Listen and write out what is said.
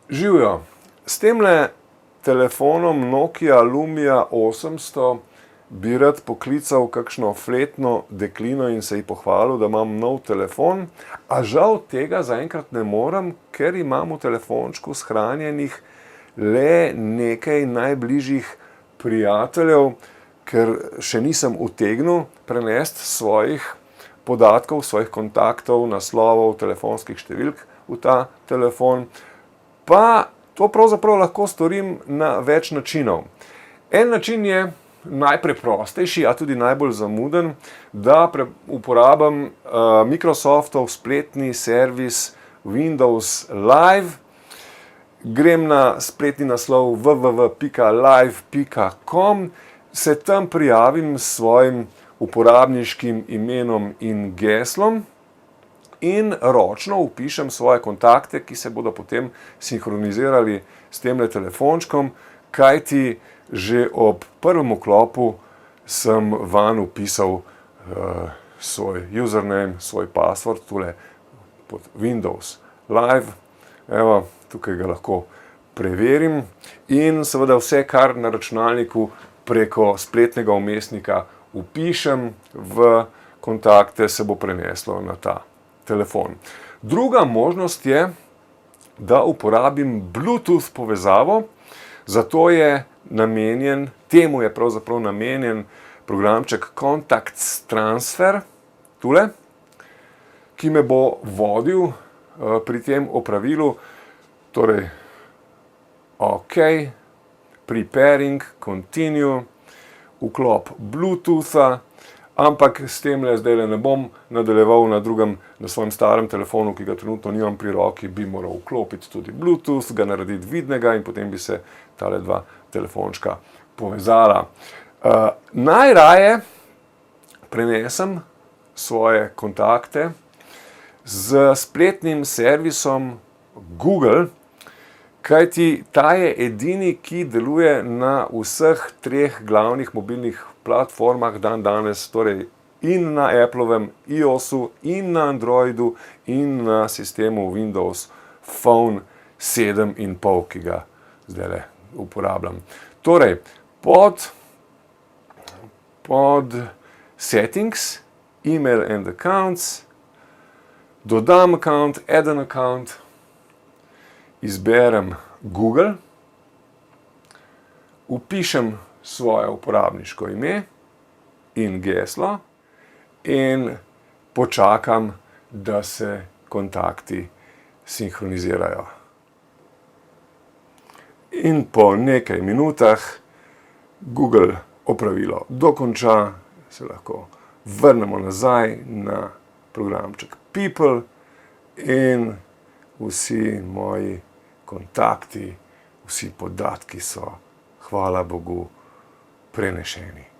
Živjo. S temle telefonom Nokia Lumia 800 bi rad poklical kakšno fletno deklino in se ji pohvalil, da imam nov telefon, a žal tega zaenkrat ne morem, ker imam v telefončku shranjenih le nekaj najbližjih prijateljev, ker še nisem utegnil prenesti svojih podatkov, svojih kontaktov, naslovov, telefonskih številk v ta telefon. Pa to pravzaprav lahko storim na več načinov. En način je najpreprostejši, a tudi najbolj zamuden, da uporabim Microsoftov spletni servis Windows Live. Grem na spletni naslov www.live.com, se tam prijavim s svojim uporabniškim imenom in geslom in ročno vpišem svoje kontakte, ki se bodo potem sinhronizirali s temle telefončkom, kajti že ob prvem vklopu sem vanj vpisal svoj username, svoj password, tule pod Windows Live. Evo, tukaj ga lahko preverim in seveda vse, kar na računalniku preko spletnega vmesnika vpišem v kontakte, se bo preneslo na ta telefon. Druga možnost je, da uporabim Bluetooth povezavo, zato je temu je pravzaprav namenjen programček Contacts Transfer, tule, ki me bo vodil pri tem opravilu, torej OK, preparing, continue, vklop Bluetootha, ampak s temle zdajle ne bom nadaljeval na svojem starem telefonu, ki ga trenutno nimam pri roki, bi moral vklopiti tudi Bluetooth, ga narediti vidnega in potem bi se tale dva telefončka povezala. Najraje prenesem svoje kontakte z spletnim servisom Google, kajti ta je edini, ki deluje na vseh treh glavnih mobilnih platformah dandanes, torej in na Applovem iOS-u, in na Androidu, in na sistemu Windows Phone 7,5, ki ga zdajle uporabljam. Torej, pod Settings, Email and Accounts, dodam account, add an account, izberem Google, vpišem svoje uporabniško ime in geslo in počakam, da se kontakti sinhronizirajo. In po nekaj minutah Google opravilo dokonča, se lahko vrnemo nazaj na programček People in vsi moji kontakti, vsi podatki so, hvala Bogu, prenešeni.